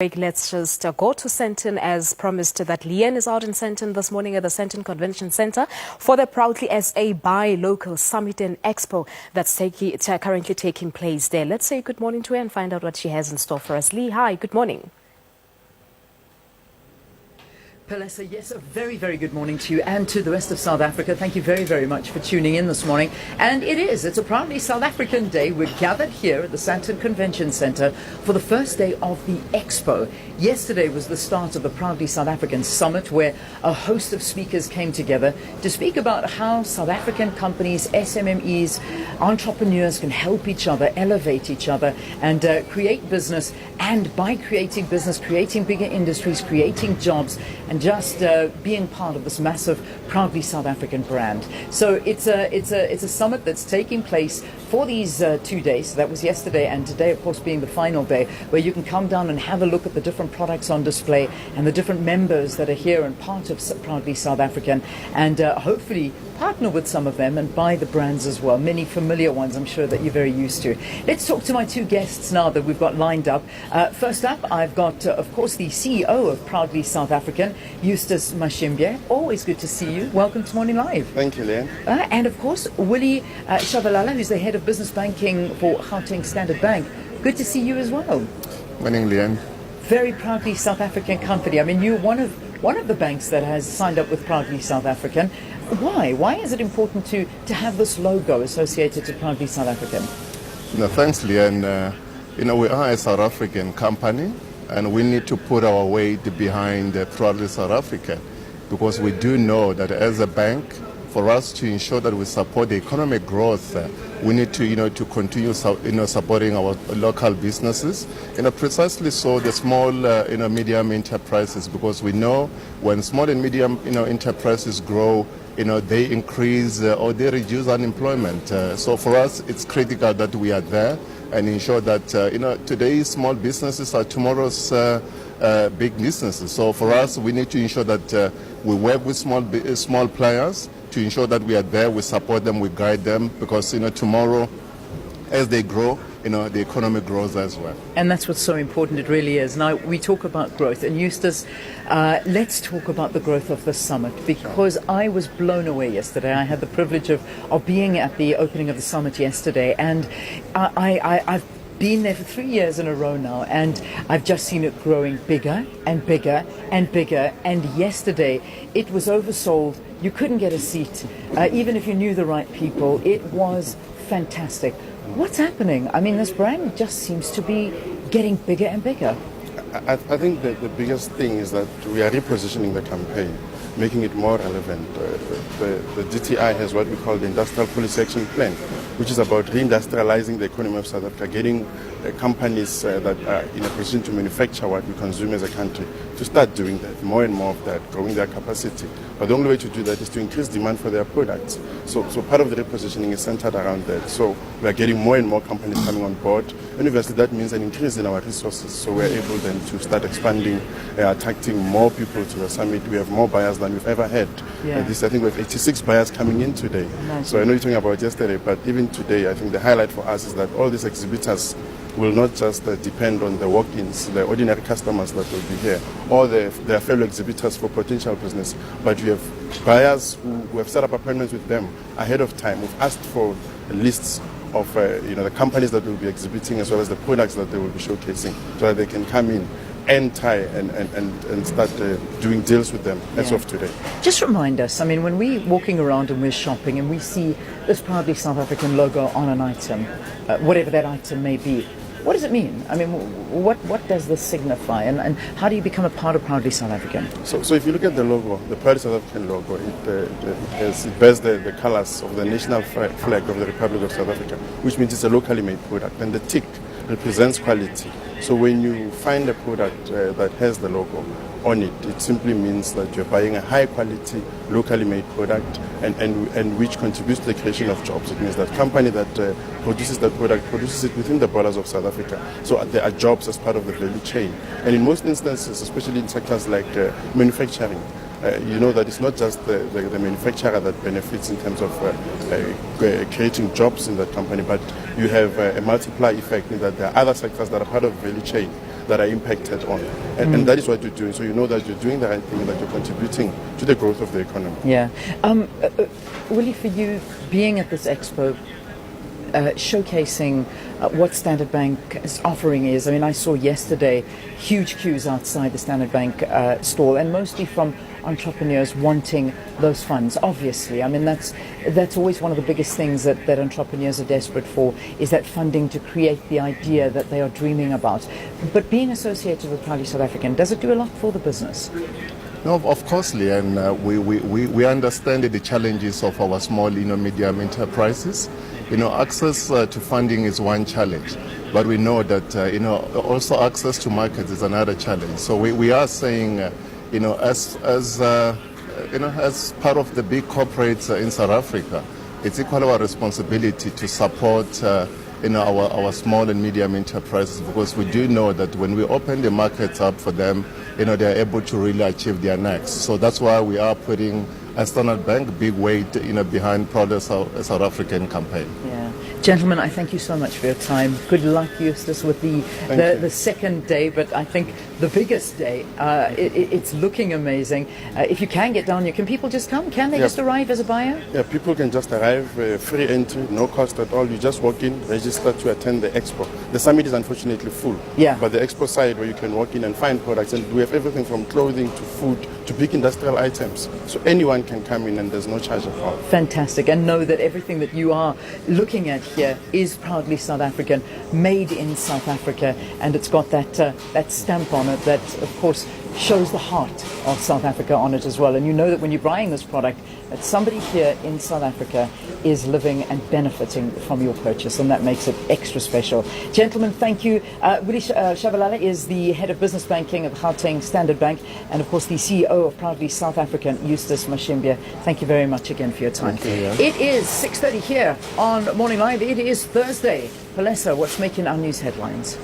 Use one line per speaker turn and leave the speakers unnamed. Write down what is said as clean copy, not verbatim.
Let's just go to Sandton as promised that Leanne is out in Sandton this morning at the Sandton Convention Centre for the Proudly SA Buy Local Summit and Expo that's currently taking place there. Let's say good morning to her and find out what she has in store for us. Lee, hi, good morning.
Palesa, yes, a very, very good morning to you and to the rest of South Africa. Thank you very, very much for tuning in this morning. And it's a proudly South African day. We're gathered here at the Sandton Convention Centre for the first day of the Expo. Yesterday was the start of the Proudly South African Summit, where a host of speakers came together to speak about how South African companies, SMMEs, entrepreneurs can help each other, elevate each other, and create business. And by creating business, creating bigger industries, creating jobs, and just being part of this massive Proudly South African brand. So it's a summit that's taking place for these 2 days. So that was yesterday, and today, of course, being the final day, where you can come down and have a look at the different products on display and the different members that are here and part of Proudly South African, and hopefully partner with some of them and buy the brands as well. Many familiar ones, I'm sure, that you're very used to. Let's talk to my two guests now that we've got lined up. First up, I've got, of course, the CEO of Proudly South African, Eustace Mashimbye. Always good to see you. Welcome to Morning Live.
Thank you, Leanne.
And of course, Willie Shabalala, who's the head of business banking for Gauteng Standard Bank. Good to see you as well.
Morning, Leanne.
Very proudly South African company. I mean, you're one of the banks that has signed up with Proudly South African. Why? Why is it important to have this logo associated to Proudly South African?
No, thanks, Leanne. We are a South African company, and we need to put our weight behind Proudly South Africa, because we do know that as a bank, for us to ensure that we support the economic growth, we need to, to continue, supporting our local businesses, precisely so the small, medium enterprises, because we know when small and medium, enterprises grow, they increase or they reduce unemployment. So for us, it's critical that we are there and ensure that, today's small businesses are tomorrow's big businesses. So for us, we need to ensure that we work with small players to ensure that we are there, we support them, we guide them, because tomorrow, as they grow, the economy grows as well.
And that's what's so important. It really is. Now we talk about growth, and Eustace, let's talk about the growth of the summit, because I was blown away yesterday. I had the privilege of being at the opening of the summit yesterday, and I've been there for 3 years in a row now, and I've just seen it growing bigger and bigger and bigger. And yesterday it was oversold. You couldn't get a seat, even if you knew the right people. It was fantastic. What's happening? I mean, this brand just seems to be getting bigger and bigger.
I think that the biggest thing is that we are repositioning the campaign, making it more relevant. The DTI has what we call the Industrial Policy Action Plan, which is about reindustrializing the economy of South Africa, getting companies that are in a position to manufacture what we consume as a country to start doing that, more and more of that, growing their capacity. But the only way to do that is to increase demand for their products. So part of the repositioning is centered around that. So we are getting more and more companies coming on board, and obviously that means an increase in our resources. So we're able then to start expanding, attracting more people to the summit. We have more buyers than we've ever had.
Yeah.
I think we have 86 buyers coming in today.
Nice.
So I know you're talking about yesterday, but even today, I think the highlight for us is that all these exhibitors will not just depend on the walk-ins, the ordinary customers that will be here, or their fellow exhibitors for potential business, but we have buyers who have set up appointments with them ahead of time. We've asked for lists of the companies that will be exhibiting, as well as the products that they will be showcasing, so that they can come in and try and start doing deals with them as of today.
Just remind us, I mean, when we're walking around and we're shopping and we see this Proudly South African logo on an item, whatever that item may be, what does it mean? I mean, what does this signify, and how do you become a part of Proudly South African?
So if you look at the logo, the Proudly South African logo, it bears the colors of the national flag of the Republic of South Africa, which means it's a locally made product, and the tick represents quality. So when you find a product that has the logo on it, it simply means that you're buying a high quality, locally made product, and which contributes to the creation of jobs. It means that company that produces that product produces it within the borders of South Africa. So there are jobs as part of the value chain. And in most instances, especially in sectors like manufacturing, you know that it's not just the manufacturer that benefits in terms of creating jobs in that company, but you have a multiplier effect in that there are other sectors that are part of the value chain
that are impacted on. And that is what you're doing. So you know that you're doing the right thing, that you're contributing to the growth of the economy.
Yeah. Willie, for you, being at this expo, showcasing what Standard Bank's offering is. I mean, I saw yesterday huge queues outside the Standard Bank stall, and mostly from entrepreneurs wanting those funds. Obviously, I mean that's always one of the biggest things that entrepreneurs are desperate for, is that funding to create the idea that they are dreaming about. But being associated with Proudly South African, does it do a lot for the business?
No, of course, Leanne, we understand the challenges of our small, medium enterprises. Access to funding is one challenge, but we know that, also access to markets is another challenge. So we are saying, as part of the big corporates in South Africa, it's equal our responsibility to support, our small and medium enterprises, because we do know that when we open the markets up for them, they're able to really achieve their next. So that's why we are putting a Standard Bank big weight, behind Proudly South African campaign.
Yeah. Gentlemen, I thank you so much for your time. Good luck, Eustace, with the second day, but I think the biggest day. It's looking amazing. If you can get down here, can people just come? Can they just arrive as a buyer?
Yeah, people can just arrive, free entry, no cost at all. You just walk in, register to attend the expo. The summit is unfortunately full.
Yeah.
But the expo side, where you can walk in and find products, and we have everything from clothing to food to big industrial items. So anyone can come in and there's no charge at all.
Fantastic. And know that everything that you are looking at here is proudly South African, made in South Africa, and it's got that stamp on it that, of course, shows the heart of South Africa on it as well. And you know that when you're buying this product, that somebody here in South Africa is living and benefiting from your purchase, and that makes it extra special. Gentlemen, thank you. Willie Shabalala is the head of business banking at Gauteng Standard Bank, and of course the CEO of Proudly South African, Eustace Mashimbia. Thank you very much again for your time.
Thank you, yeah.
It is 6:30 here on Morning Live. It is Thursday. Palesa, what's making our news headlines?